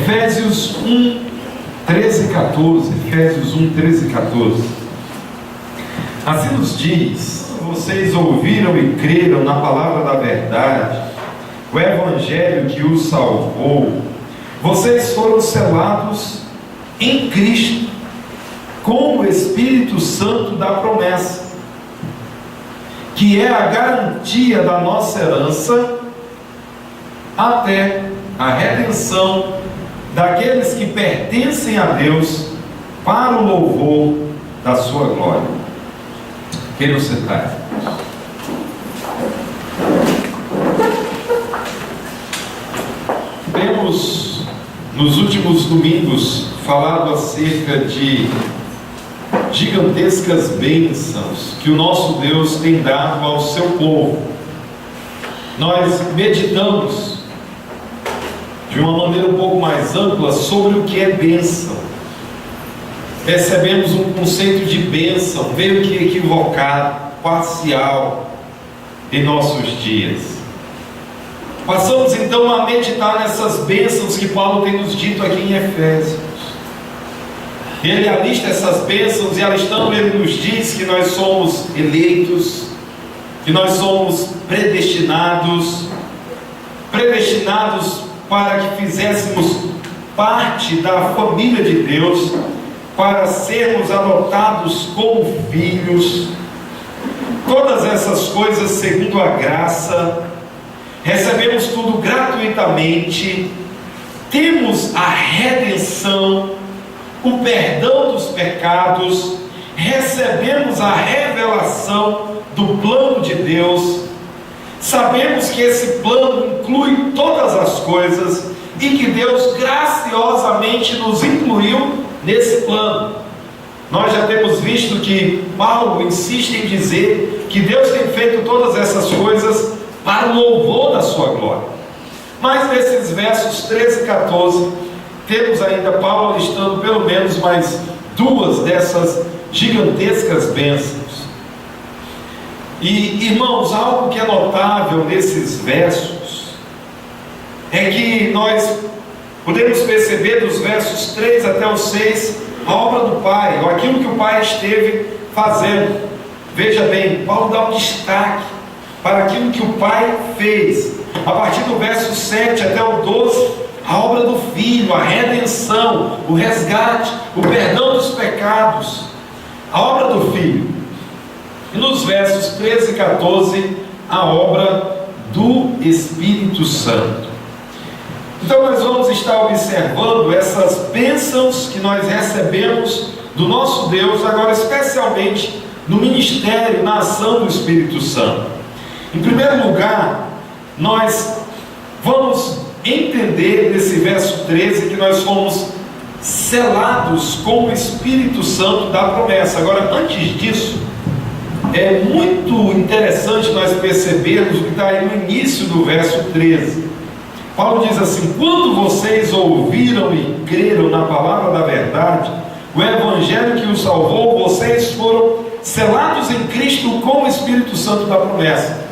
Efésios 1, 13 e 14. Efésios 1, 13 e 14. Assim nos diz: vocês ouviram e creram na palavra da verdade, o evangelho que os salvou. Vocês foram selados em Cristo com o Espírito Santo da promessa, que é a garantia da nossa herança até a redenção daqueles que pertencem a Deus, para o louvor da sua glória. Queiram sentar. Temos nos últimos domingos falado acerca de gigantescas bênçãos que o nosso Deus tem dado ao seu povo. Nós meditamos de uma maneira um pouco mais ampla sobre o que é bênção. Percebemos um conceito de bênção meio que equivocado, parcial em nossos dias. Passamos então a meditar nessas bênçãos que Paulo tem nos dito aqui em Efésios. Ele alista essas bênçãos, e alistando ele nos diz que nós somos eleitos, que nós somos predestinados para que fizéssemos parte da família de Deus, para sermos adotados como filhos. Todas essas coisas segundo a graça, recebemos tudo gratuitamente, temos a redenção, o perdão dos pecados, recebemos a revelação do plano de Deus. Sabemos que esse plano inclui todas as coisas e que Deus graciosamente nos incluiu nesse plano. Nós já temos visto que Paulo insiste em dizer que Deus tem feito todas essas coisas para o louvor da sua glória. Mas nesses versos 13 e 14, temos ainda Paulo listando pelo menos mais duas dessas gigantescas bênçãos. E, irmãos, algo que é notável nesses versos é que nós podemos perceber dos versos 3 até o 6 a obra do Pai, ou aquilo que o Pai esteve fazendo. Veja bem, Paulo dá um destaque para aquilo que o Pai fez. A partir do verso 7 até o 12, a obra do Filho, a redenção, o resgate, o perdão dos pecados, a obra do Filho. E nos versos 13 e 14, a obra do Espírito Santo. Então nós vamos estar observando essas bênçãos que nós recebemos do nosso Deus, agora especialmente no ministério, na ação do Espírito Santo. Em primeiro lugar, nós vamos entender nesse verso 13 que nós fomos selados com o Espírito Santo da promessa. Agora, antes disso, é muito interessante nós percebermos o que está aí no início do verso 13. Paulo diz assim: quando vocês ouviram e creram na palavra da verdade, o evangelho que os salvou, vocês foram selados em Cristo com o Espírito Santo da promessa.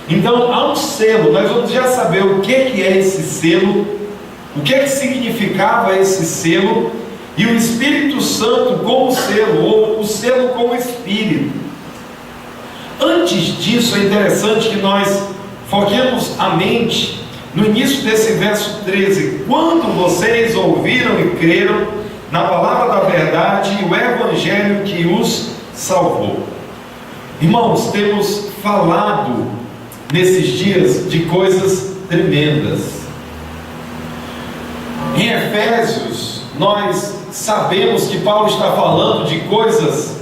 Então há um selo. Nós vamos já saber o que é esse selo, o que significava esse selo, e o Espírito Santo como selo, ou o selo como Espírito. Antes disso, é interessante que nós foquemos a mente no início desse verso 13: quando vocês ouviram e creram na palavra da verdade e o evangelho que os salvou. Irmãos, temos falado nesses dias de coisas tremendas. Em Efésios, nós sabemos que Paulo está falando de coisas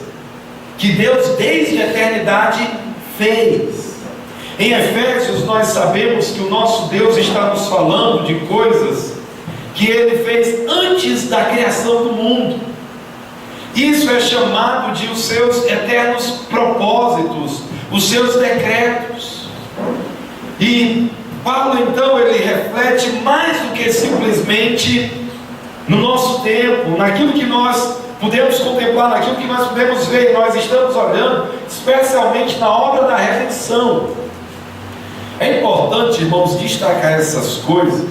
que Deus desde a eternidade fez. Em Efésios nós sabemos que o nosso Deus está nos falando de coisas que Ele fez antes da criação do mundo. Isso é chamado de os seus eternos propósitos, os seus decretos. E Paulo então ele reflete mais do que simplesmente no nosso tempo, naquilo que nós podemos contemplar, naquilo que nós podemos ver. Nós estamos olhando especialmente na obra da redenção. É importante, irmãos, destacar essas coisas,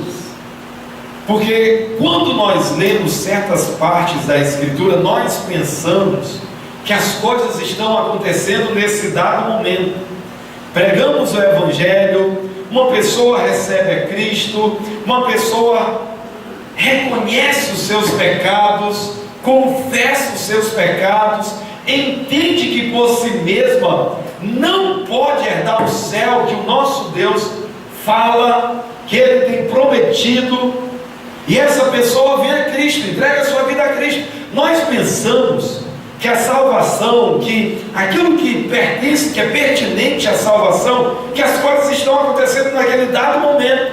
Porque quando nós lemos certas partes da Escritura, nós pensamos que as coisas estão acontecendo nesse dado momento. Pregamos o Evangelho, uma pessoa recebe a Cristo, uma pessoa reconhece os seus pecados, confessa os seus pecados, entende que por si mesma não pode herdar o céu que o nosso Deus fala, que Ele tem prometido, e essa pessoa vem a Cristo, entrega a sua vida a Cristo. Nós pensamos que a salvação, que aquilo que pertence, que é pertinente à salvação, que as coisas estão acontecendo naquele dado momento,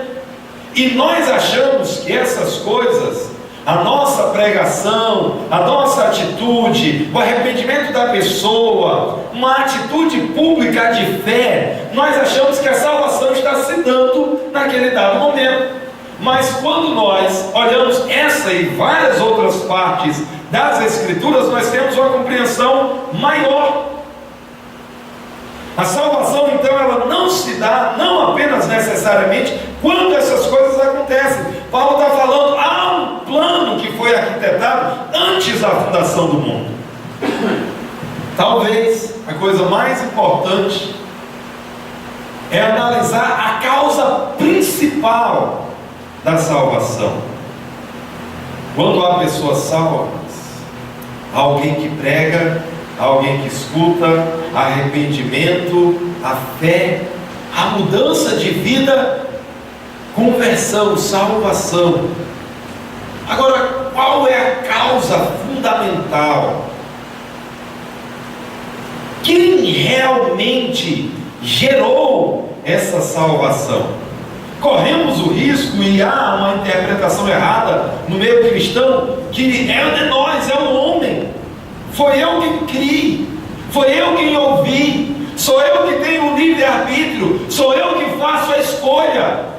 e nós achamos que essas coisas, a nossa pregação, a nossa atitude, o arrependimento da pessoa, uma atitude pública de fé, nós achamos que a salvação está se dando naquele dado momento. Mas quando nós olhamos essa e várias outras partes das Escrituras, nós temos uma compreensão maior. A salvação, então, ela não se dá, não apenas necessariamente, quando essas coisas acontecem. Paulo está falando, há um plano que foi arquitetado antes da fundação do mundo. Talvez a coisa mais importante é analisar a causa principal da salvação. Quando há pessoas salvas, alguém que prega, alguém que escuta, arrependimento, a fé, a mudança de vida, conversão, salvação. Agora, qual é a causa fundamental? Quem realmente gerou essa salvação? Corremos o risco, e há uma interpretação errada no meio cristão, que é de nós, é o homem. Foi eu que criei, foi eu quem ouvi, sou eu que tenho o livre-arbítrio, sou eu que faço a escolha.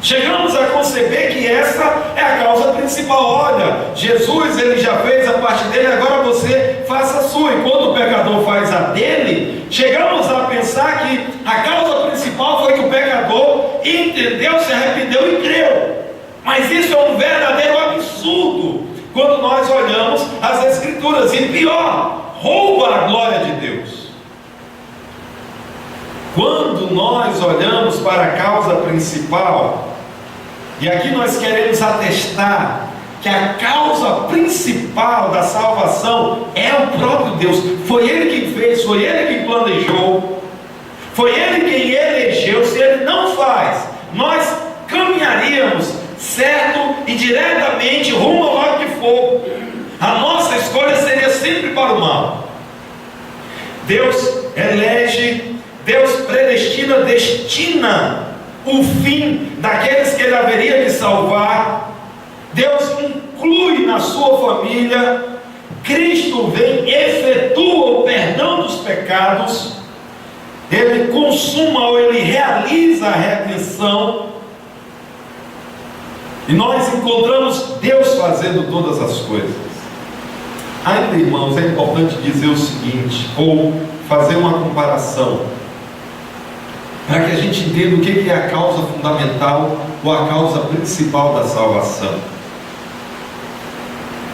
Chegamos a conceber que essa é a causa principal. Olha, Jesus, ele já fez a parte dele, agora você faça a sua. E quando o pecador faz a dele, chegamos a pensar que a causa principal foi que o pecador entendeu, se arrependeu e creu. Mas isso é um verdadeiro absurdo quando nós olhamos as Escrituras. E pior, rouba a glória de Deus. Quando nós olhamos para a causa principal, e aqui nós queremos atestar que a causa principal da salvação é o próprio Deus. Foi Ele quem fez, foi Ele quem planejou, foi Ele quem elegeu. Se Ele não faz, nós caminharíamos certo e diretamente rumo ao lago de fogo. A nossa escolha seria sempre para o mal. Deus elege, Deus predestina, destina o fim daqueles que Ele haveria de salvar. Deus inclui na sua família. Cristo vem, efetua o perdão dos pecados, Ele consuma ou Ele realiza a redenção, e nós encontramos Deus fazendo todas as coisas. Ainda, irmãos, é importante dizer o seguinte, ou fazer uma comparação, para que a gente entenda o que é a causa fundamental ou a causa principal da salvação.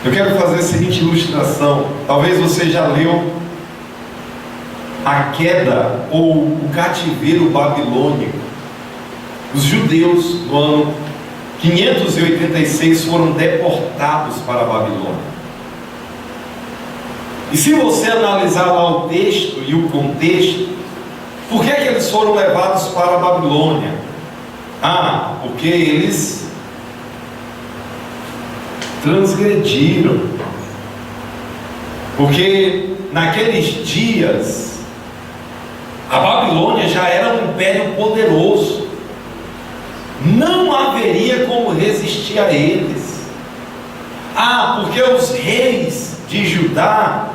Eu quero fazer a seguinte ilustração. Talvez você já leu a queda ou o cativeiro babilônico. Os judeus no ano 586 foram deportados para a Babilônia. E se você analisar lá o texto e o contexto, por que eles foram levados para a Babilônia? Porque eles transgrediram. Porque naqueles dias a Babilônia já era um império poderoso. Não haveria como resistir a eles. Porque os reis de Judá,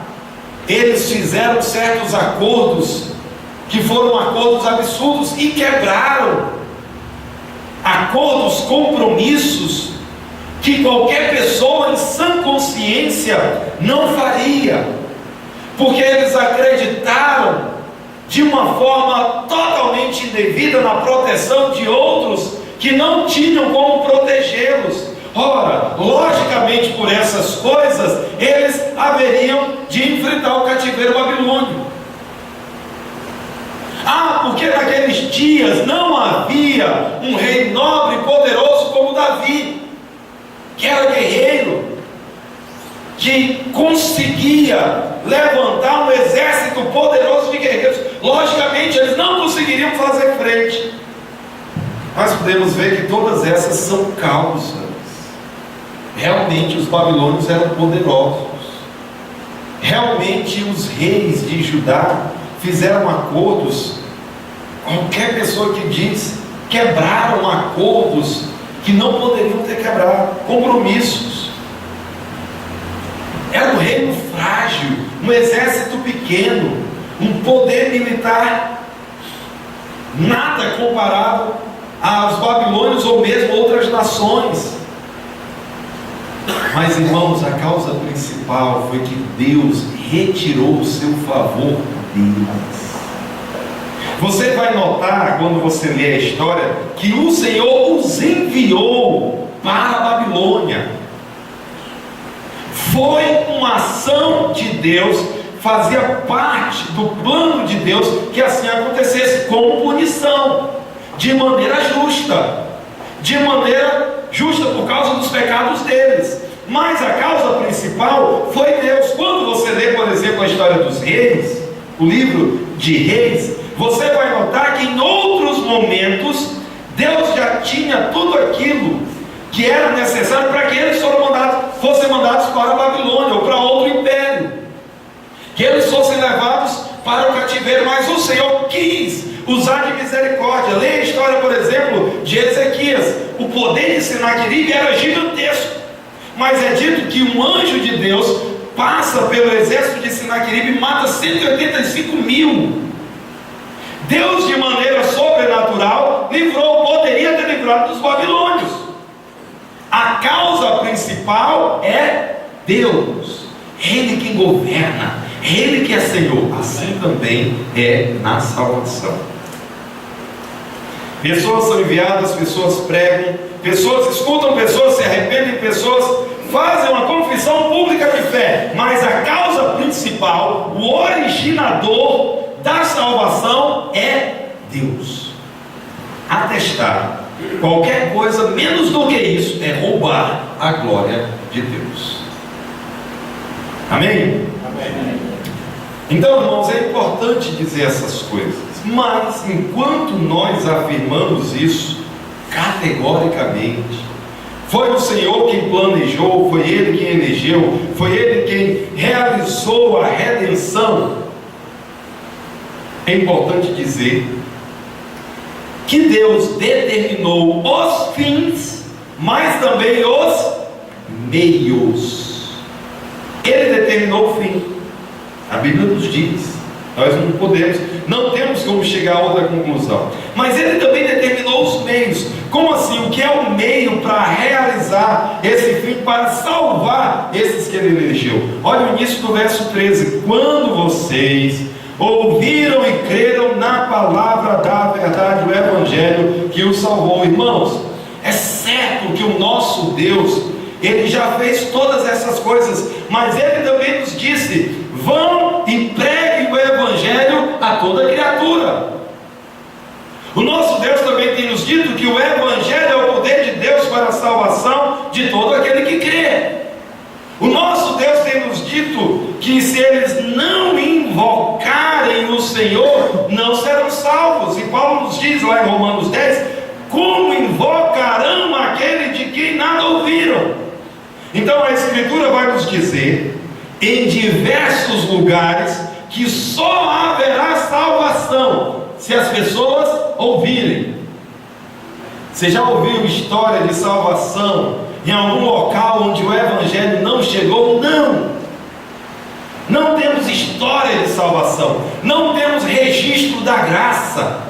eles fizeram certos acordos que foram acordos absurdos e quebraram acordos, compromissos que qualquer pessoa em sã consciência não faria, porque eles acreditaram de uma forma totalmente indevida na proteção de outros que não tinham como protegê-los. Ora, logicamente por essas coisas, eles haveriam de enfrentar o cativeiro babilônio. Porque naqueles dias não havia um rei nobre e poderoso como Davi, que era guerreiro, que conseguia levantar um exército poderoso de guerreiros. Logicamente eles não conseguiriam fazer frente. Mas podemos ver que todas essas são causas. Realmente os babilônios eram poderosos. Realmente os reis de Judá fizeram acordos. Qualquer pessoa que diz, quebraram acordos que não poderiam ter quebrado, compromissos. Era um reino frágil, um exército pequeno, um poder militar nada comparado aos babilônios ou mesmo outras nações. Mas, irmãos, a causa principal foi que Deus retirou o seu favor deles. Você vai notar, quando você lê a história, que o Senhor os enviou para a Babilônia. Foi uma ação de Deus, fazia parte do plano de Deus que assim acontecesse, como punição, de maneira justa por causa dos pecados deles. Mas a causa principal foi Deus. Quando você lê, por exemplo, a história dos reis, o livro de Reis, você vai notar que em outros momentos Deus já tinha tudo aquilo que era necessário para que eles fossem mandados para a Babilônia ou para outro império, que eles fossem levados para o cativeiro. Mas o Senhor quis usar de misericórdia. Leia a história, por exemplo, de Ezequias. O poder de Senaqueribe era gigantesco, mas é dito que um anjo de Deus passa pelo exército de Senaqueribe e mata 185 mil. Deus, de maneira sobrenatural, poderia ter livrado dos babilônios. A causa principal é Deus. Ele quem governa, Ele que é Senhor. Assim também é na salvação. Pessoas são enviadas, pessoas pregam, pessoas escutam, pessoas se arrependem, pessoas fazem uma confissão pública de fé. Mas a causa principal, o originador da salvação é Deus. Atestar qualquer coisa menos do que isso é roubar a glória de Deus. Amém? Amém. Então, irmãos, é importante dizer essas coisas, mas enquanto nós afirmamos isso categoricamente, foi o Senhor quem planejou, foi Ele quem elegeu, foi Ele quem realizou a redenção. É importante dizer que Deus determinou os fins, mas também os meios. Ele determinou o fim. A Bíblia nos diz. Nós não temos como chegar a outra conclusão. Mas Ele também determinou os meios. Como assim? O que é o meio para realizar esse fim, para salvar esses que Ele elegeu? Olha o início do verso 13. Quando vocês ouviram e creram na palavra da verdade, o Evangelho que os salvou. Irmãos, é certo que o nosso Deus, Ele já fez todas essas coisas, mas Ele também nos disse: vão e preguem o Evangelho a toda criatura. O nosso Deus também tem nos dito que o Evangelho é o poder de Deus para a salvação de todo aquele que crê. O nosso Deus tem nos dito que se eles não invocarem o Senhor, não serão salvos. E Paulo nos diz lá em Romanos 10, como invocarão aquele de quem nada ouviram? Então a Escritura vai nos dizer, em diversos lugares, que só haverá salvação se as pessoas ouvirem. Você já ouviu história de salvação em algum local onde o Evangelho não chegou? Não temos história de salvação, não temos registro da graça,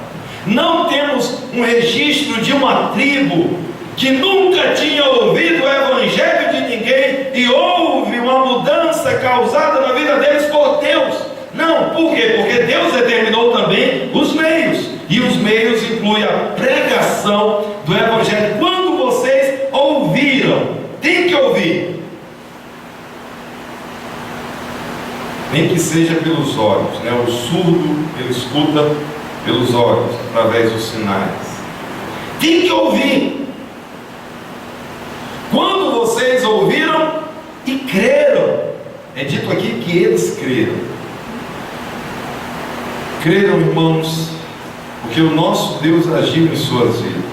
não temos um registro de uma tribo que nunca tinha ouvido o Evangelho de ninguém e houve uma mudança causada na vida deles por Deus. Não, por quê? Porque Deus determinou também os meios, e os meios incluem a pregação do Evangelho Evangelho. Quando vocês ouviram, tem que ouvir, nem que seja pelos olhos, né? O surdo, ele escuta pelos olhos, através dos sinais. Tem que ouvir. Quando vocês ouviram e creram, é dito aqui que eles creram. Creram, irmãos, porque o nosso Deus agiu em suas vidas.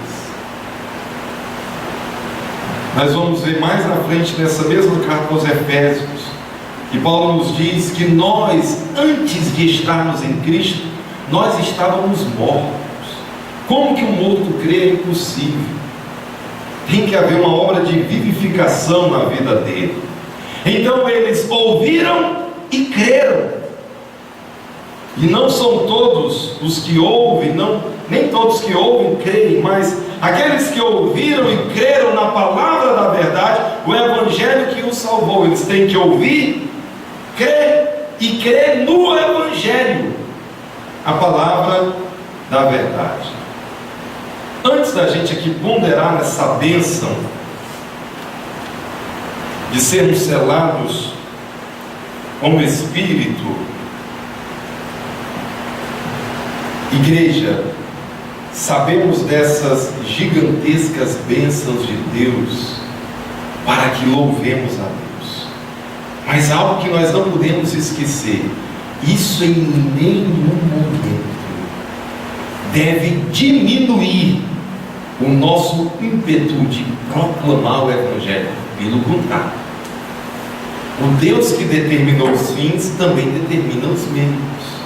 Nós vamos ver mais na frente, nessa mesma carta aos Efésios, que Paulo nos diz que nós, antes de estarmos em Cristo, nós estávamos mortos. Como que um morto crê? É impossível. Tem que haver uma obra de vivificação na vida dele. Então eles ouviram e creram. E não são todos os que ouvem, nem todos que ouvem creem, mas aqueles que ouviram e creram na palavra da verdade, o Evangelho que os salvou. Eles têm que ouvir, crer e crer no Evangelho, a palavra da verdade. Antes da gente aqui ponderar nessa bênção de sermos selados com o Espírito, igreja, sabemos dessas gigantescas bênçãos de Deus para que louvemos a Deus. Mas algo que nós não podemos esquecer: isso em nenhum momento deve diminuir o nosso ímpeto de proclamar o Evangelho. Pelo contrário, o Deus que determinou os fins também determina os meios.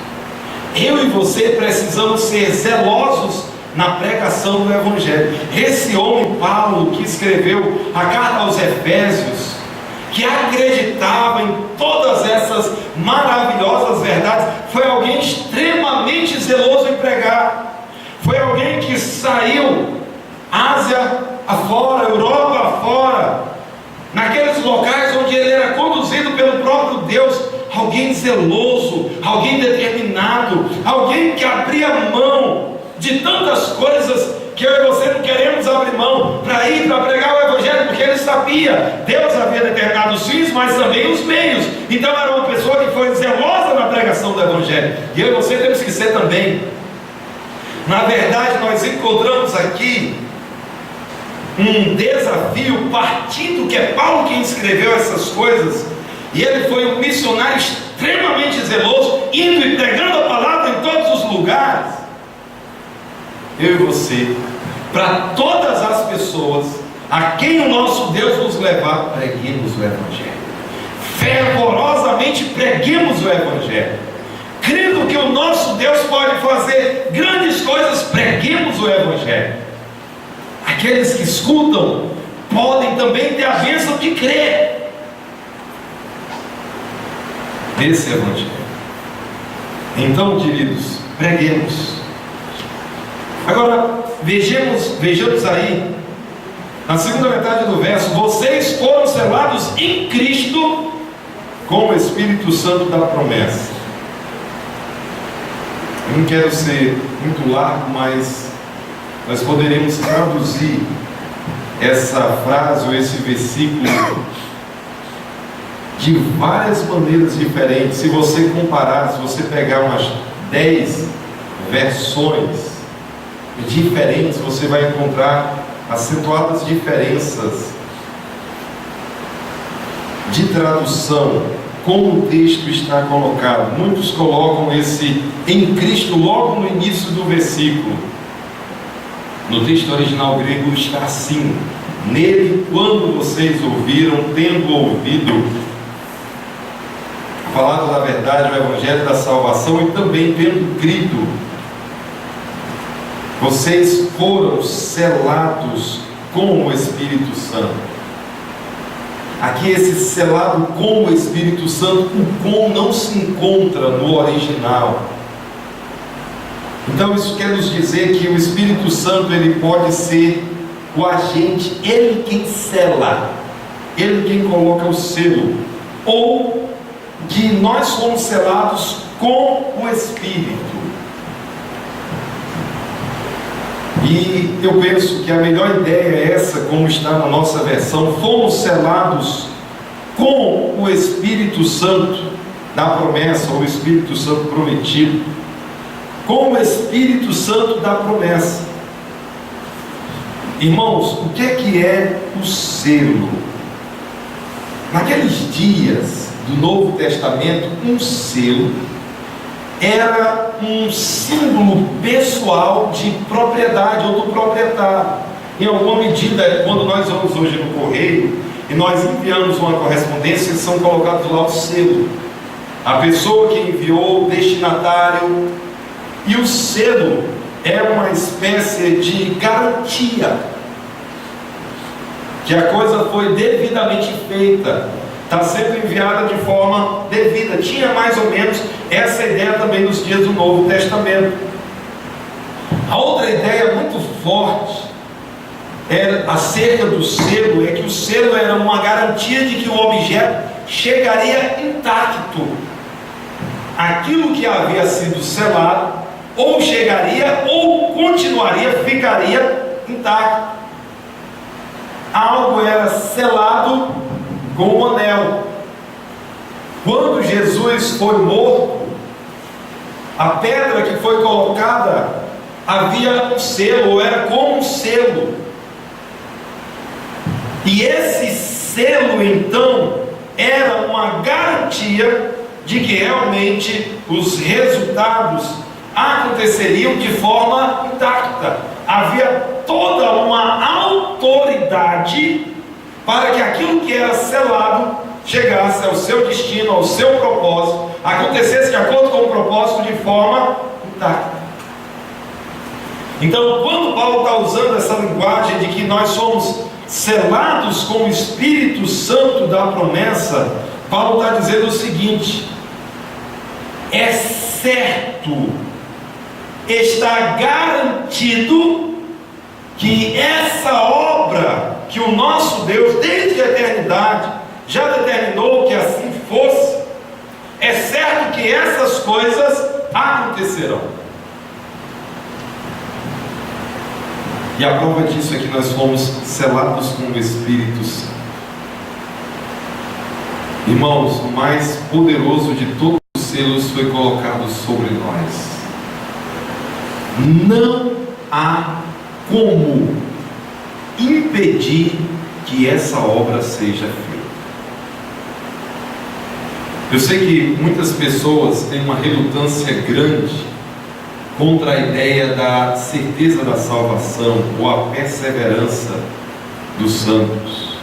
Eu e você precisamos ser zelosos na pregação do Evangelho. Esse homem Paulo, que escreveu a carta aos Efésios, que acreditava em todas essas maravilhosas verdades, foi alguém extremamente zeloso em pregar. Foi alguém que saiu Ásia afora, Europa afora, naqueles locais onde ele era conduzido pelo próprio Deus. Alguém zeloso, alguém determinado, alguém que abria mão de tantas coisas que eu e você não queremos abrir mão para ir para pregar o Evangelho, porque ele sabia, Deus havia determinado os fins, mas também os meios. Então era uma pessoa que foi zelosa na pregação do Evangelho, e eu e você temos que ser também. Na verdade, nós encontramos aqui um desafio partindo, que é Paulo quem escreveu essas coisas, e ele foi um missionário extremamente zeloso, indo e pregando a palavra em todos os lugares. Eu e você, para todas as pessoas a quem o nosso Deus nos levar, preguemos o Evangelho, fervorosamente preguemos o Evangelho, crendo que o nosso Deus pode fazer grandes coisas, preguemos o Evangelho. Aqueles que escutam podem também ter a bênção de crer nesse Evangelho. Então, queridos, preguemos. Agora, vejamos aí, na segunda metade do verso: vocês foram selados em Cristo com o Espírito Santo da promessa. Eu não quero ser muito largo, mas nós poderíamos traduzir essa frase ou esse versículo de várias maneiras diferentes. Se você comparar, se você pegar umas 10 versões diferentes, você vai encontrar acentuadas diferenças de tradução, como o texto está colocado. Muitos colocam esse em Cristo logo no início do versículo. No texto original grego está assim: nele, quando vocês ouviram, tendo ouvido a palavra da verdade, o Evangelho da salvação, e também tendo crido, vocês foram selados com o Espírito Santo. Aqui esse selado com o Espírito Santo, o com não se encontra no original. Então isso quer nos dizer que o Espírito Santo, ele pode ser o agente, ele quem sela, ele quem coloca o selo, ou que nós somos selados com o Espírito. E eu penso que a melhor ideia é essa, como está na nossa versão: fomos selados com o Espírito Santo da promessa, ou o Espírito Santo prometido, com o Espírito Santo da promessa. Irmãos, o que é o selo? Naqueles dias do Novo Testamento, um selo era um símbolo pessoal de propriedade ou do proprietário. Em alguma medida, quando nós vamos hoje no correio e nós enviamos uma correspondência, são colocados lá o selo, a pessoa que enviou, o destinatário, e o selo é uma espécie de garantia que a coisa foi devidamente feita, está sendo enviada de forma devida. Tinha mais ou menos essa ideia também nos dias do Novo Testamento. A outra ideia muito forte acerca do selo é que o selo era uma garantia de que o objeto chegaria intacto. Aquilo que havia sido selado ou chegaria ou continuaria, ficaria intacto. Algo era selado com um anel. Quando Jesus foi morto, a pedra que foi colocada havia um selo, ou era como um selo. E esse selo então era uma garantia de que realmente os resultados aconteceriam de forma intacta. Havia toda uma autoridade para que aquilo que era selado chegasse ao seu destino, ao seu propósito, acontecesse de acordo com o propósito de forma intacta. Então, quando Paulo está usando essa linguagem de que nós somos selados com o Espírito Santo da promessa, Paulo está dizendo o seguinte: é certo, está garantido que essa obra que o nosso Deus, desde a eternidade, já determinou que assim fosse, é certo que essas coisas acontecerão. E a prova disso é que nós fomos selados com o Espírito Santo. Irmãos, o mais poderoso de todos os selos foi colocado sobre nós. Não há como impedir que essa obra seja feita. Eu sei que muitas pessoas têm uma relutância grande contra a ideia da certeza da salvação ou a perseverança dos santos.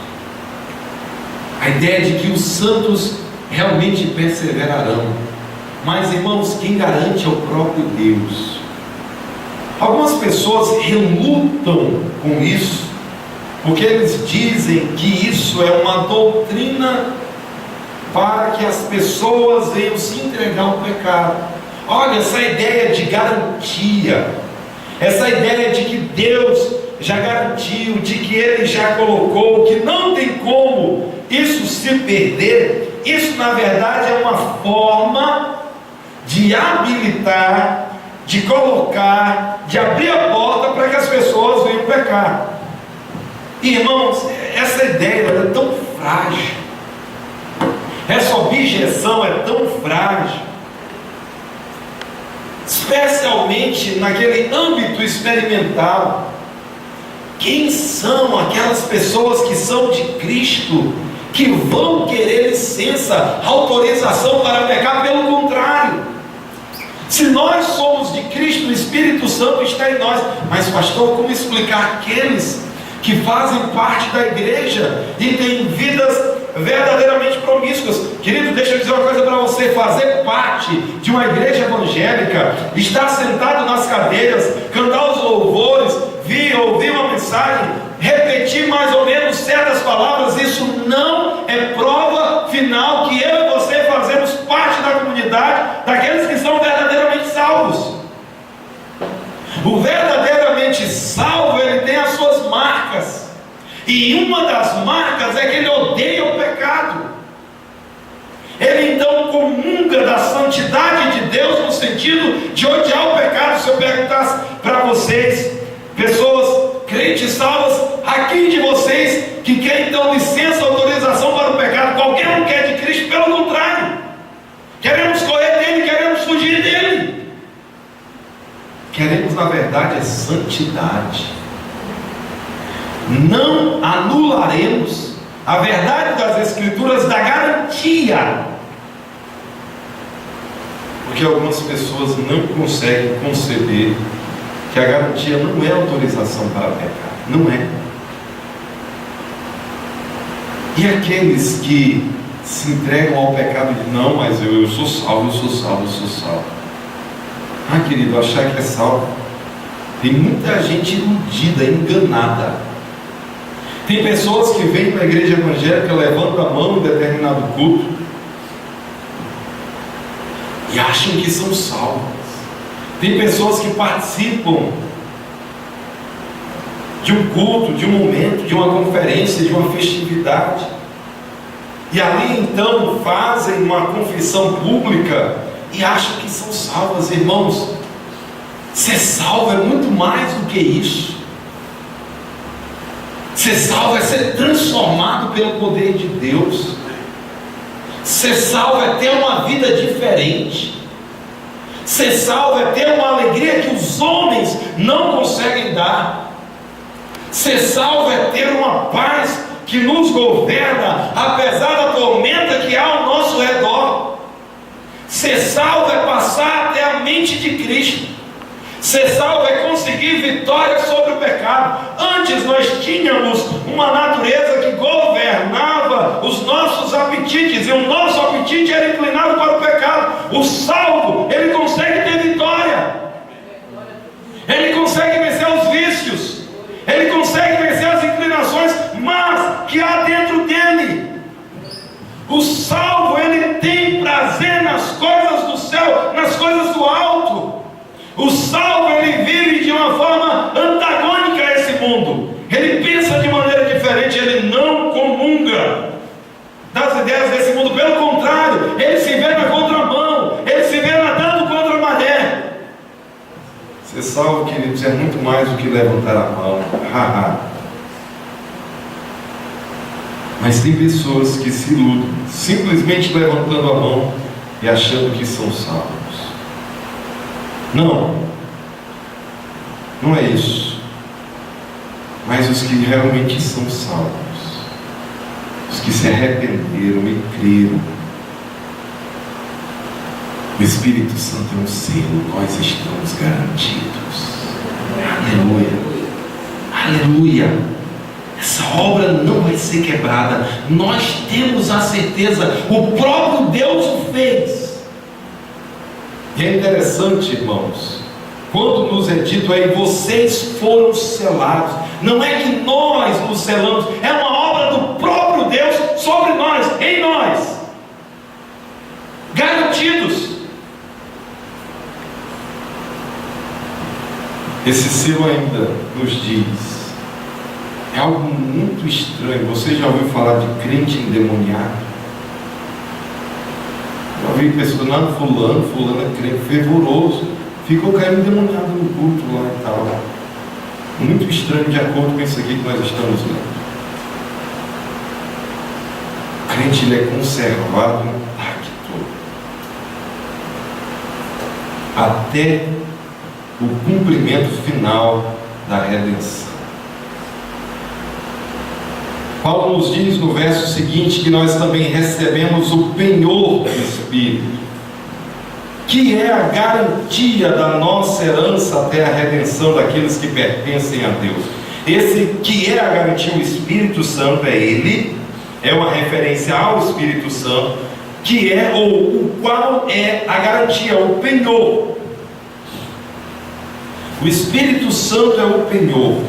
A ideia de que os santos realmente perseverarão. Mas, irmãos, quem garante é o próprio Deus. Algumas pessoas relutam com isso, porque eles dizem que isso é uma doutrina para que as pessoas venham se entregar ao pecado. Olha, essa ideia de garantia, essa ideia de que Deus já garantiu, de que Ele já colocou, que não tem como isso se perder, isso na verdade é uma forma de habilitar, de colocar, de abrir a porta para que as pessoas venham pecar. Irmãos, essa ideia é tão frágil, essa objeção é tão frágil, especialmente naquele âmbito experimental. Quem são aquelas pessoas que são de Cristo, que vão querer licença, autorização para pecar? Pelo contrário, se nós somos de Cristo, o Espírito Santo está em nós. Mas pastor, como explicar aqueles que fazem parte da igreja e têm vidas verdadeiramente promíscuas? Querido, deixa eu dizer uma coisa para você: fazer parte de uma igreja evangélica, estar sentado nas cadeiras, cantar os louvores, ouvir uma mensagem, repetir mais ou menos certas palavras, isso não é prova final que eu e você fazemos parte da comunidade daqueles que são verdadeiramente salvos. O verdadeiramente salvo, ele tem as suas marcas, e uma das marcas é que ele odeia o pecado. Ele então comunga da santidade de Deus, no sentido de odiar o pecado. Se eu perguntasse para vocês, pessoas crentes salvas aqui de vocês que querem então licença, autorização para o pecado. Qualquer um quer de Cristo, pelo contrário, queremos correr dele, queremos fugir dele. Queremos, na verdade, a santidade. Não anularemos a verdade das Escrituras da garantia, porque algumas pessoas não conseguem conceber que a garantia não é autorização para pecar. Não é. E aqueles que se entregam ao pecado e dizem: não, mas eu sou salvo, eu sou salvo, eu sou salvo. Ah, querido, achar que é salvo. Tem muita gente iludida, enganada. Tem pessoas que vêm para a igreja evangélica, levantam a mão em determinado culto e acham que são salvos. Tem pessoas que participam de um culto, de um momento, de uma conferência, de uma festividade, e ali então fazem uma confissão pública e acham que são salvas. Irmãos, ser salvo é muito mais do que isso. Ser salvo é ser transformado pelo poder de Deus. Ser salvo é ter uma vida diferente. Ser salvo é ter uma alegria que os homens não conseguem dar. Ser salvo é ter uma paz que nos governa, apesar da tormenta que há ao nosso redor. Ser salvo é passar até a mente de Cristo. Ser salvo é conseguir vitória sobre o pecado. Antes nós tínhamos uma natureza que governava os nossos apetites, e o nosso apetite era inclinado para o pecado. O salvo, ele consegue ter vitória, ele consegue vencer os vícios, ele consegue vencer as inclinações, mas que há dentro dele. O salvo, ele tem prazer nas coisas do céu, nas coisas do alto. O salvo, ele vive de uma forma antagônica a esse mundo. Ele pensa de maneira diferente, ele não comunga das ideias desse mundo. Pelo contrário, ele se vê na contramão, ele se vê nadando contra a maré. Ser salvo, queridos, é muito mais do que levantar a mão. Mas tem pessoas que se iludem, simplesmente levantando a mão e achando que são salvos. Não é isso. Mas os que realmente são salvos, os que se arrependeram e creram, o Espírito Santo é um selo, nós estamos garantidos. Aleluia, aleluia. Essa obra não vai ser quebrada, nós temos a certeza, o próprio Deus o fez. E é interessante, irmãos, quando nos é dito aí: vocês foram selados. Não é que nós nos selamos, é uma obra do próprio Deus sobre nós, em nós, garantidos. Esse selo ainda nos diz, é algo muito estranho. Você já ouviu falar de crente endemoniado? Já ouvi pessoas: não, fulano é crente fervoroso, ficou caindo endemoniado no culto lá e tal. Muito estranho, de acordo com isso aqui que nós estamos lendo. O crente, ele é conservado intacto até o cumprimento final da redenção. Paulo nos diz no verso seguinte que nós também recebemos o penhor do Espírito, que é a garantia da nossa herança até a redenção daqueles que pertencem a Deus. Esse que é a garantia, o Espírito Santo, é Ele, é uma referência ao Espírito Santo, que é, ou o qual é a garantia, o penhor. O Espírito Santo é o penhor.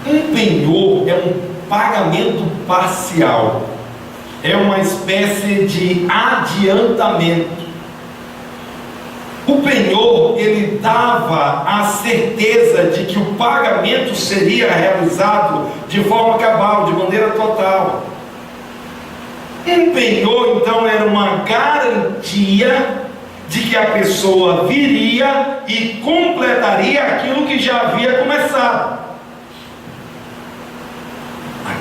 Um penhor é um pagamento parcial, é uma espécie de adiantamento. O penhor, ele dava a certeza de que o pagamento seria realizado de forma cabal, de maneira total. Um penhor, então, era uma garantia de que a pessoa viria e completaria aquilo que já havia começado.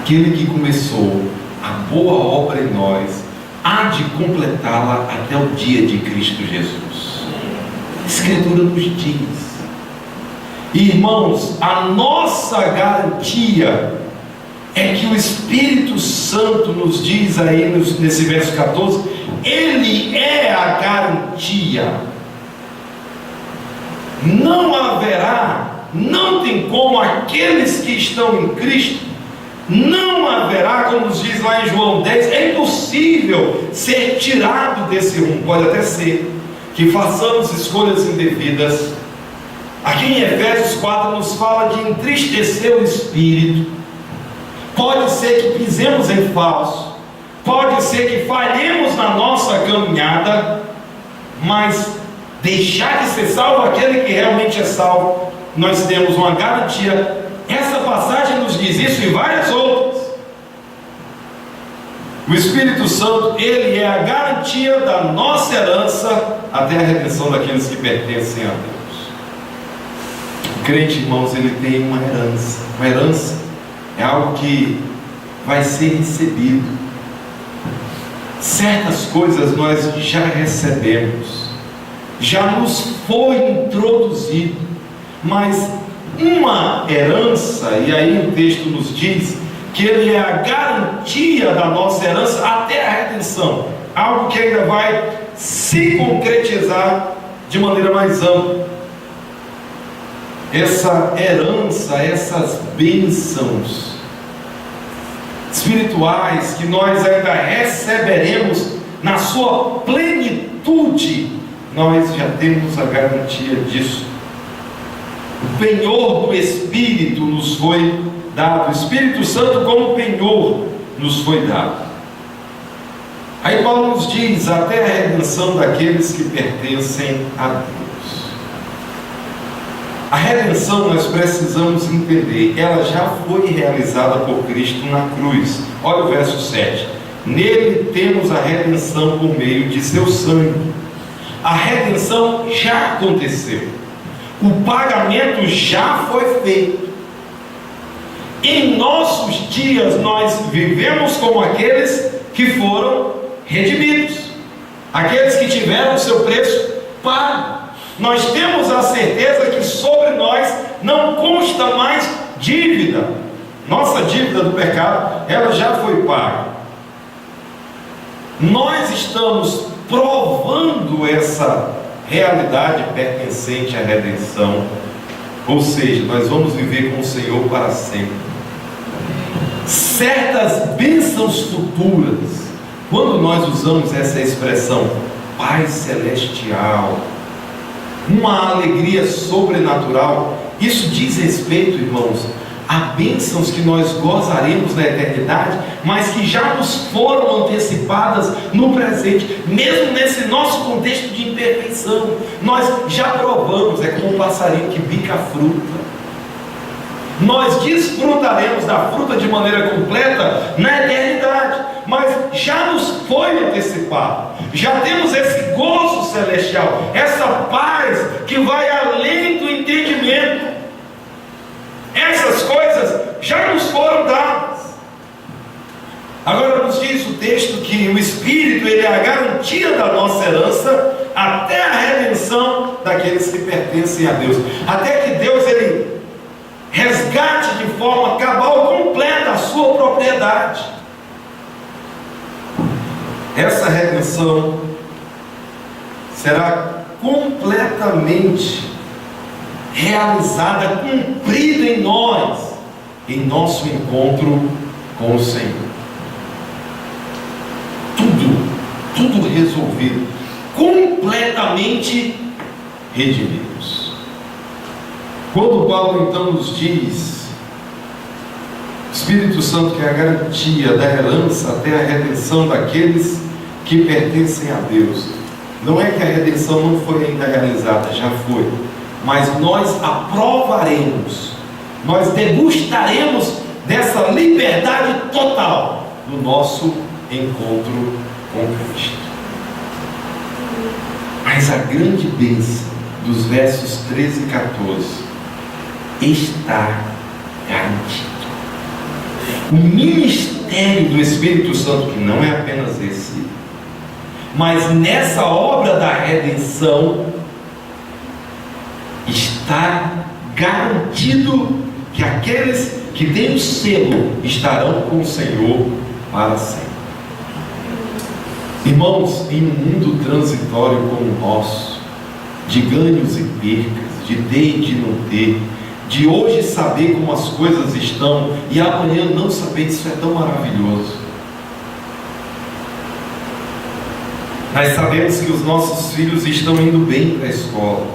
aquele que começou a boa obra em nós, há de completá-la até o dia de Cristo Jesus. A Escritura nos diz. Irmãos, a nossa garantia é que o Espírito Santo nos diz aí nesse verso 14, Ele é a garantia. Não haverá, não tem como aqueles que estão em Cristo, não haverá, como nos diz lá em João 10, é impossível ser tirado desse rumo. Pode até ser que façamos escolhas indevidas. Aqui em Efésios 4 nos fala de entristecer o espírito. Pode ser que pisemos em falso, pode ser que falhemos na nossa caminhada, mas deixar de ser salvo aquele que realmente é salvo, nós temos uma garantia. Essa passagem nos diz isso e várias outras. O Espírito Santo, Ele é a garantia da nossa herança até a redenção daqueles que pertencem a Deus. O crente, irmãos, ele tem uma herança. Uma herança é algo que vai ser recebido. Certas coisas nós já recebemos, já nos foi introduzido, mas uma herança, e aí o texto nos diz que ele é a garantia da nossa herança até a redenção, algo que ainda vai se concretizar de maneira mais ampla. Essa herança, essas bênçãos espirituais que nós ainda receberemos na sua plenitude, nós já temos a garantia disso. O penhor do Espírito nos foi dado, o Espírito Santo como penhor nos foi dado. Aí Paulo nos diz, até a redenção daqueles que pertencem a Deus. A redenção nós precisamos entender, ela já foi realizada por Cristo na cruz. Olha o verso 7. Nele temos a redenção por meio de seu sangue. A redenção já aconteceu. O pagamento já foi feito. Em nossos dias nós vivemos como aqueles que foram redimidos, aqueles que tiveram o seu preço pago. Nós temos a certeza que sobre nós não consta mais dívida. Nossa dívida do pecado, ela já foi paga. Nós estamos provando essa realidade pertencente à redenção, ou seja, nós vamos viver com o Senhor para sempre. Certas bênçãos futuras, quando nós usamos essa expressão Pai Celestial, uma alegria sobrenatural, isso diz respeito, irmãos, a bênçãos que nós gozaremos na eternidade, mas que já nos foram antecipadas no presente, mesmo nesse nosso contexto de imperfeição. Nós já provamos, é como um passarinho que bica a fruta. Nós desfrutaremos da fruta de maneira completa na eternidade, mas já nos foi antecipado. Já temos esse gozo celestial, essa paz que vai além do entendimento. Essas coisas já nos foram dadas. Agora nos diz o texto que o Espírito, ele é a garantia da nossa herança até a redenção daqueles que pertencem a Deus, até que Deus ele resgate de forma cabal, completa a sua propriedade. Essa redenção será completamente realizada, cumprida em nós, em nosso encontro com o Senhor. Tudo resolvido, completamente redimidos. Quando Paulo então nos diz, o Espírito Santo que é a garantia da herança até a redenção daqueles que pertencem a Deus, não é que a redenção não foi ainda realizada, já foi, mas nós aprovaremos, nós degustaremos dessa liberdade total no nosso encontro com Cristo. Mas a grande bênção dos versos 13 e 14 está garantido. O ministério do Espírito Santo, que não é apenas esse, mas nessa obra da redenção, está garantido que aqueles que têm o selo estarão com o Senhor para sempre. Irmãos, em um mundo transitório como o nosso, de ganhos e percas, de ter e de não ter, de hoje saber como as coisas estão e amanhã não saber, isso é tão maravilhoso. Nós sabemos que os nossos filhos estão indo bem para a escola,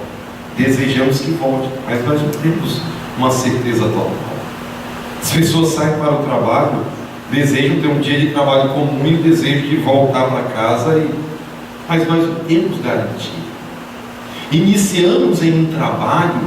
desejamos que volte, mas nós não temos uma certeza total. As pessoas saem para o trabalho, desejam ter um dia de trabalho comum e desejam de voltar para casa, mas nós não temos garantia. Iniciamos em um trabalho,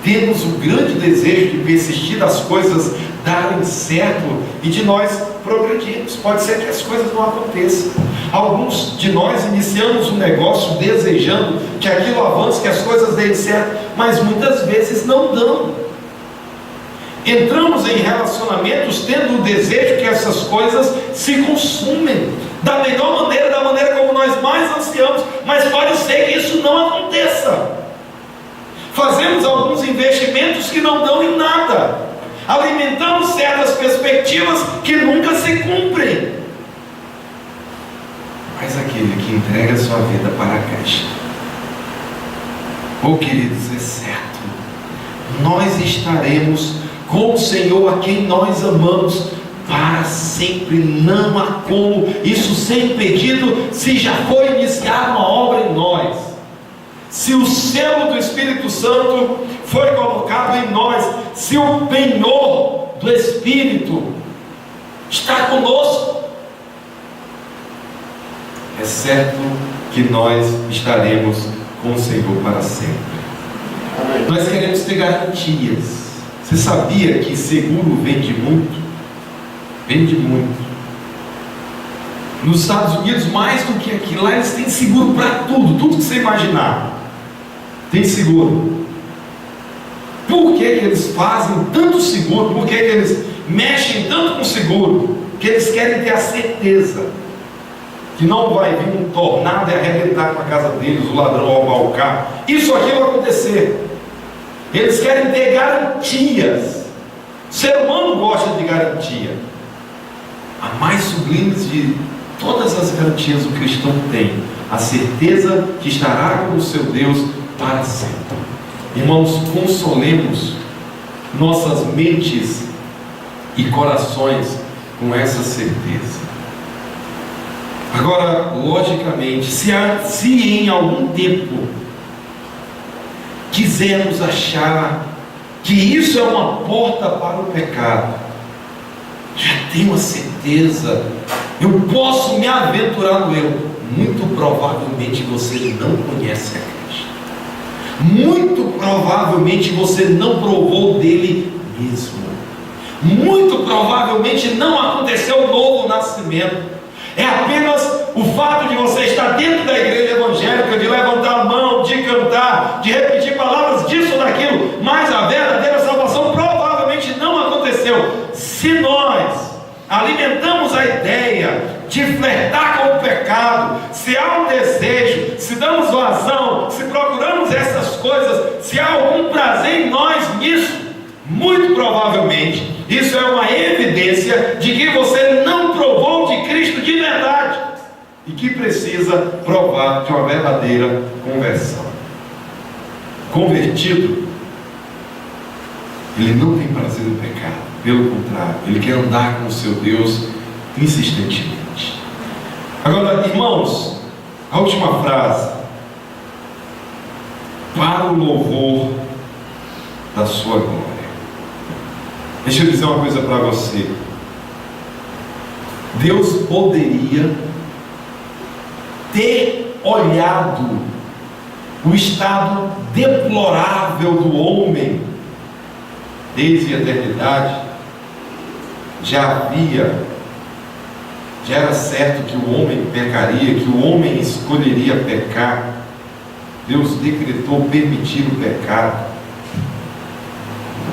temos o grande desejo de persistir, das coisas darem certo e de nós progredirmos. Pode ser que as coisas não aconteçam. Alguns de nós iniciamos um negócio desejando que aquilo avance, que as coisas deem certo, mas muitas vezes não dão. Entramos em relacionamentos tendo o desejo que essas coisas se consumem da melhor maneira, da maneira como nós mais ansiamos, mas pode ser que isso não aconteça. Fazemos alguns investimentos que não dão em nada, alimentamos certas perspectivas que nunca se cumprem. Mas aquele que entrega a sua vida para Cristo, queridos, é certo, nós estaremos com o Senhor, a quem nós amamos, para sempre. Não há como isso ser impedido, se já foi iniciada uma obra em nós. Se o selo do Espírito Santo foi colocado em nós, se o penhor do Espírito está conosco, é certo que nós estaremos com o Senhor para sempre. Nós queremos ter garantias. Você sabia que seguro vende muito? Vende muito. Nos Estados Unidos, mais do que aqui, lá eles têm seguro para tudo, tudo que você imaginar. Tem seguro. Por que eles fazem tanto seguro? Por que eles mexem tanto com seguro? Porque eles querem ter a certeza que não vai vir um tornado e arrebentar com a casa deles, o ladrão roubar o carro, isso aqui vai acontecer. Eles querem ter garantias. O ser humano gosta de garantia. A mais sublime de todas as garantias o cristão tem: a certeza que estará com o seu Deus para sempre. Irmãos, consolemos nossas mentes e corações com essa certeza. Agora, logicamente, se em algum tempo quisermos achar que isso é uma porta para o pecado, já tenho a certeza, eu posso me aventurar no erro. Muito provavelmente você não conhece a Cristo. Muito provavelmente você não provou dele mesmo. Muito provavelmente não aconteceu o novo nascimento. É apenas o fato de você estar dentro da igreja evangélica, de levantar a mão, de cantar, de repetir palavras disso ou daquilo, mas a verdadeira salvação provavelmente não aconteceu. Se nós alimentamos a ideia de flertar com o pecado, se há um desejo, se damos vazão, se procuramos essas coisas, se há algum prazer em nós nisso, muito provavelmente isso é uma evidência de que você não provou de Cristo de verdade e que precisa provar de uma verdadeira conversão. Convertido, ele não tem prazer no pecado, pelo contrário, ele quer andar com o seu Deus insistentemente. Agora, irmãos, a última frase: para o louvor da sua glória. Deixa eu dizer uma coisa para você. Deus poderia ter olhado o estado deplorável do homem desde a eternidade. Já era certo que o homem pecaria, que o homem escolheria pecar. Deus decretou permitir o pecado.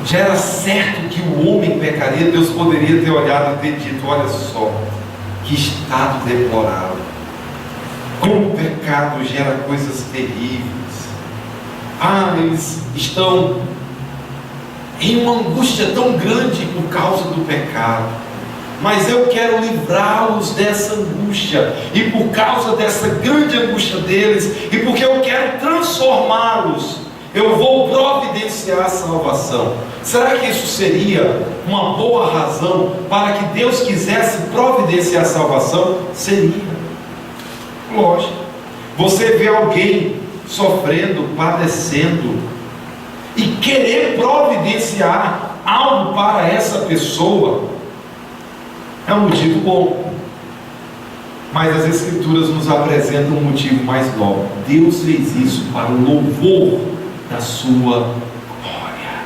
já era certo que o homem pecaria, Deus poderia ter olhado e ter dito: olha só, que estado deplorável, como o pecado gera coisas terríveis. Eles estão em uma angústia tão grande por causa do pecado, mas eu quero livrá-los dessa angústia, e por causa dessa grande angústia deles, e porque eu quero transformá-los, eu vou providenciar a salvação. Será que isso seria uma boa razão para que Deus quisesse providenciar a salvação? Seria. Lógico. Você vê alguém sofrendo, padecendo, e querer providenciar algo para essa pessoa é um motivo bom, mas as Escrituras nos apresentam um motivo mais nobre. Deus fez isso para o louvor da sua glória.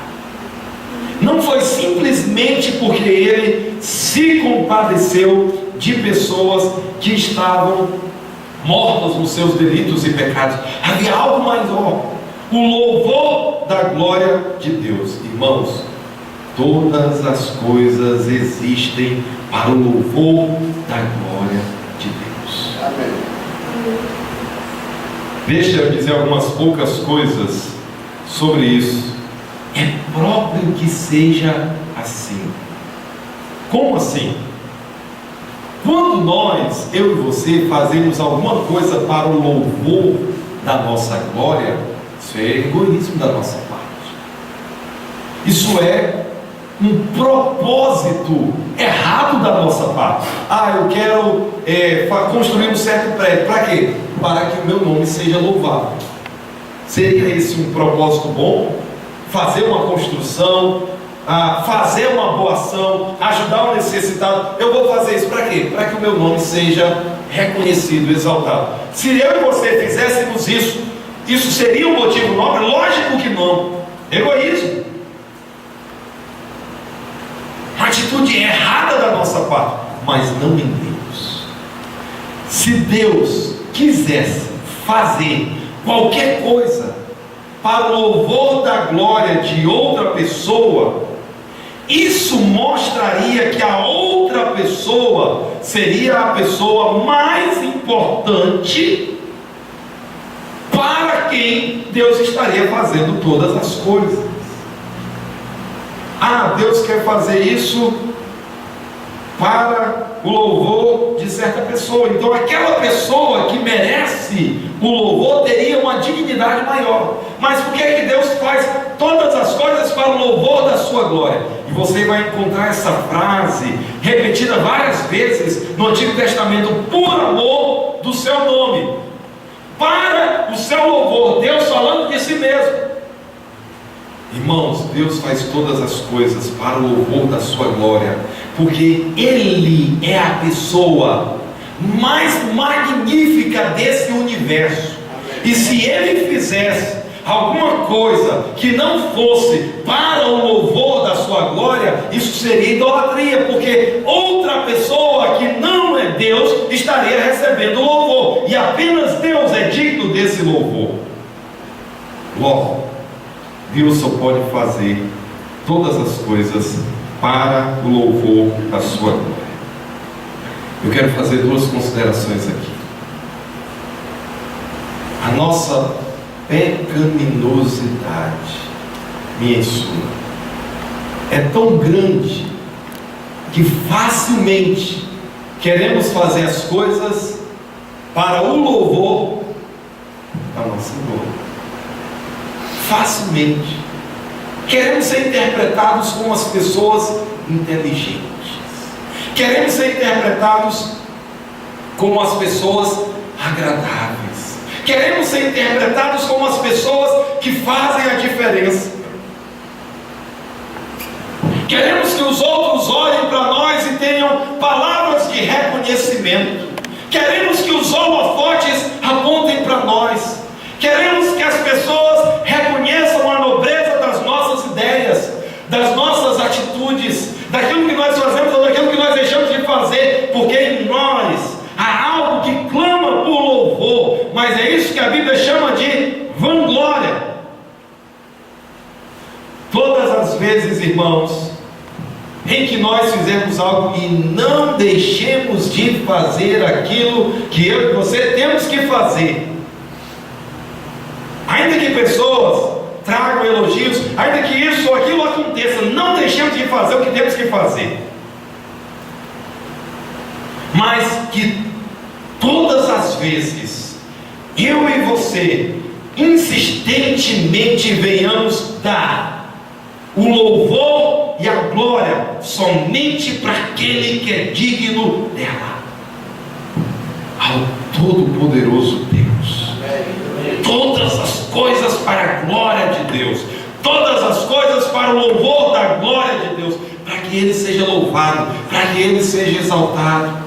Não foi simplesmente porque Ele se compadeceu de pessoas que estavam mortas nos seus delitos e pecados. Havia algo maior, o louvor da glória de Deus. Irmãos, todas as coisas existem para o louvor da glória de Deus. Amém. Deixa eu dizer algumas poucas coisas sobre isso. É próprio que seja assim. Como assim? Quando nós, eu e você, fazemos alguma coisa para o louvor da nossa glória, isso é egoísmo da nossa parte. Isso é um propósito errado da nossa parte. Eu quero construir um certo prédio. Para quê? Para que o meu nome seja louvado. Seria esse um propósito bom? Fazer uma construção, fazer uma boa ação, ajudar o necessitado. Eu vou fazer isso para quê? Para que o meu nome seja reconhecido, exaltado. Se eu e você fizéssemos isso seria um motivo nobre? Lógico que não. Egoísmo. Uma atitude errada da nossa parte, mas não em Deus. Se Deus quisesse fazer qualquer coisa para o louvor da glória de outra pessoa, isso mostraria que a outra pessoa seria a pessoa mais importante para quem Deus estaria fazendo todas as coisas. Deus quer fazer isso para o louvor de certa pessoa. Então aquela pessoa que merece o louvor teria uma dignidade maior. Mas por que Deus faz todas as coisas para o louvor da sua glória? E você vai encontrar essa frase repetida várias vezes no Antigo Testamento: por amor do seu nome, para o seu louvor. Deus falando de si mesmo. Irmãos, Deus faz todas as coisas para o louvor da sua glória, porque Ele é a pessoa mais magnífica desse universo. E se Ele fizesse alguma coisa que não fosse para o louvor da sua glória, isso seria idolatria, porque outra pessoa que não é Deus estaria recebendo louvor, e apenas Deus é digno desse louvor. Logo, Deus só pode fazer todas as coisas para o louvor da sua glória. Eu quero fazer duas considerações aqui. A nossa pecaminosidade, minha e sua, é tão grande que facilmente queremos fazer as coisas para o louvor da nossa glória. Facilmente queremos ser interpretados como as pessoas inteligentes, queremos ser interpretados como as pessoas agradáveis, queremos ser interpretados como as pessoas que fazem a diferença, queremos que os outros olhem para nós e tenham palavras de reconhecimento, queremos que os holofotes apontem para nós, queremos que as pessoas reconheçam a nobreza das nossas ideias, das nossas atitudes, daquilo que nós fazemos ou daquilo que nós deixamos de fazer, porque em nós há algo que clama por louvor, mas é isso que a Bíblia chama de vanglória. Todas as vezes, irmãos, em que nós fizemos algo e não deixemos de fazer aquilo que eu e você temos que fazer. Ainda que pessoas tragam elogios, ainda que isso ou aquilo aconteça, não deixemos de fazer o que temos que fazer. Mas que todas as vezes eu e você insistentemente venhamos dar o louvor e a glória somente para aquele que é digno dela, ao Todo-Poderoso Deus. Todas as coisas para a glória de Deus, todas as coisas para o louvor da glória de Deus, para que Ele seja louvado, para que Ele seja exaltado.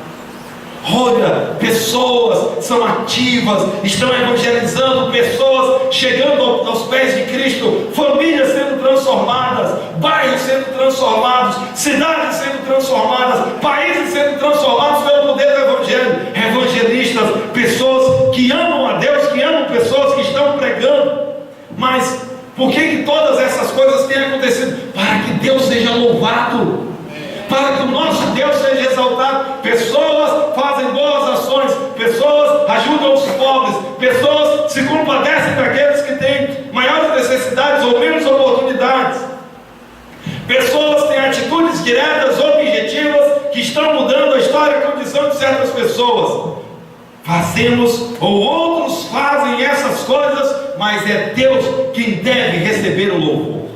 Olha, pessoas são ativas, estão evangelizando, pessoas chegando aos pés de Cristo, famílias sendo transformadas, bairros sendo transformados, cidades sendo transformadas, países sendo transformados pelo poder do Evangelho. Evangelistas, pessoas que amam a Deus, que amam pessoas que estão pregando. Mas por que todas essas coisas têm acontecido? Para que Deus seja louvado, para que o nosso Deus seja exaltado. Pessoas fazem boas ações, pessoas ajudam os pobres, pessoas se compadecem daqueles que têm maiores necessidades ou menos oportunidades. Pessoas têm atitudes diretas, objetivas, que estão mudando a história e a condição de certas pessoas. Fazemos, ou outros fazem essas coisas, mas é Deus quem deve receber o louvor.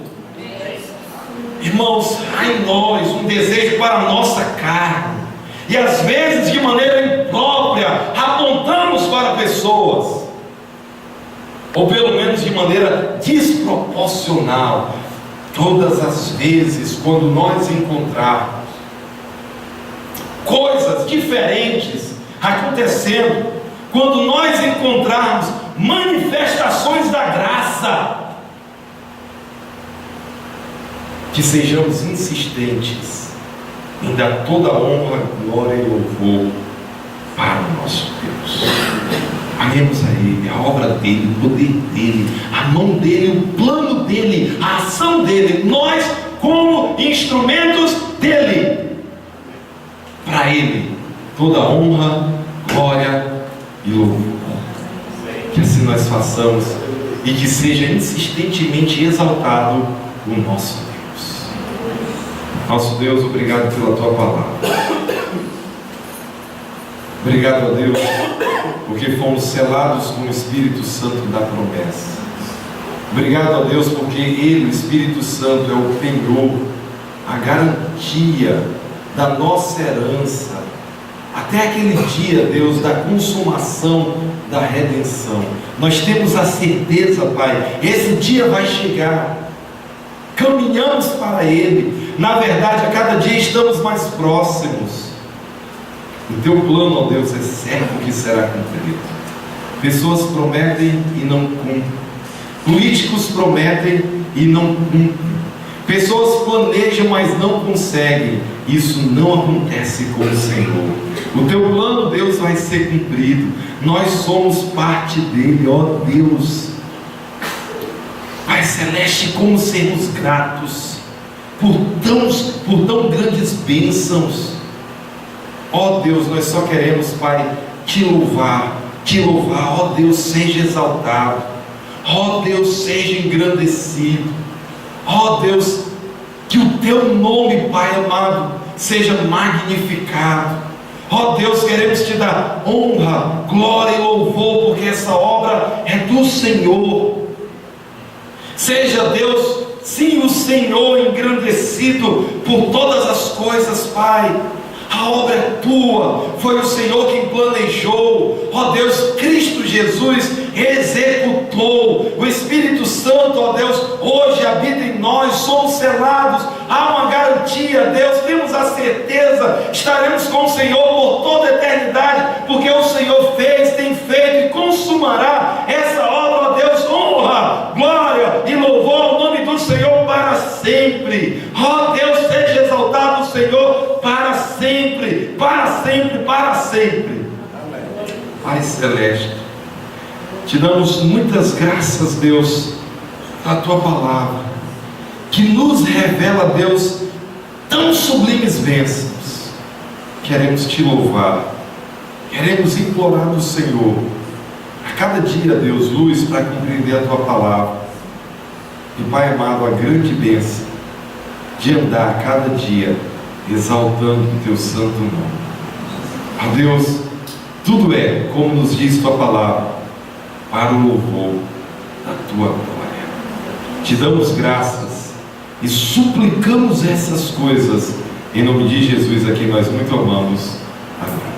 Irmãos, há em nós um desejo para a nossa carne, e às vezes de maneira imprópria apontamos para pessoas, ou pelo menos de maneira desproporcional. Todas as vezes quando nós encontrarmos coisas diferentes acontecendo, quando nós encontrarmos manifestações da graça, que sejamos insistentes em dar toda a honra, glória e louvor para o nosso Deus. Amemos a Ele, a obra dEle, o poder dEle, a mão dEle, o plano dEle, a ação dEle, nós como instrumentos dEle. Para Ele toda a honra, glória e louvor. Que assim nós façamos e que seja insistentemente exaltado o nosso Deus. Nosso Deus, obrigado pela Tua palavra. Obrigado a Deus, porque fomos selados com o Espírito Santo da promessa. Obrigado a Deus, porque Ele, o Espírito Santo, é o penhor, a garantia da nossa herança, até aquele dia, Deus, da consumação da redenção. Nós temos a certeza, Pai, esse dia vai chegar. Caminhamos para Ele. Na verdade, a cada dia estamos mais próximos. O Teu plano, ó Deus, é certo que será cumprido. Pessoas prometem e não cumprem. Políticos prometem e não cumprem. Pessoas planejam, mas não conseguem. Isso não acontece com o Senhor. O Teu plano, Deus, vai ser cumprido. Nós somos parte dele, ó Deus. Pai Celeste, como sermos gratos por tão grandes bênçãos. Ó Deus, nós só queremos, Pai, Te louvar, ó Deus, seja exaltado, ó Deus, seja engrandecido, ó Deus, que o Teu nome, Pai amado, seja magnificado. Ó Deus, queremos Te dar honra, glória e louvor, porque essa obra é do Senhor. Seja Deus, sim, o Senhor engrandecido por todas as coisas, Pai. A obra é Tua, foi o Senhor quem planejou, ó Deus, Cristo Jesus executou, o Espírito Santo, ó Deus, hoje habita em nós, somos selados, há uma garantia, Deus, temos a certeza, estaremos com o Senhor por toda a eternidade, porque o Senhor fez, tem feito e consumará essa obra, ó Deus, honra, glória e louvor ao nome do Senhor para sempre. Ó Deus, seja exaltado o Senhor para sempre, para sempre, para sempre. Pai Celeste, Te damos muitas graças, Deus, a Tua palavra. que nos revela, Deus, tão sublimes bênçãos. Queremos te louvar, queremos implorar do Senhor a cada dia, Deus, luz para compreender a tua palavra. E Pai amado, a grande bênção de andar a cada dia exaltando o teu santo nome. Ó Deus, tudo é, como nos diz tua palavra, para o louvor da tua glória. Te damos graças e suplicamos essas coisas em nome de Jesus, a quem nós muito amamos. Amém.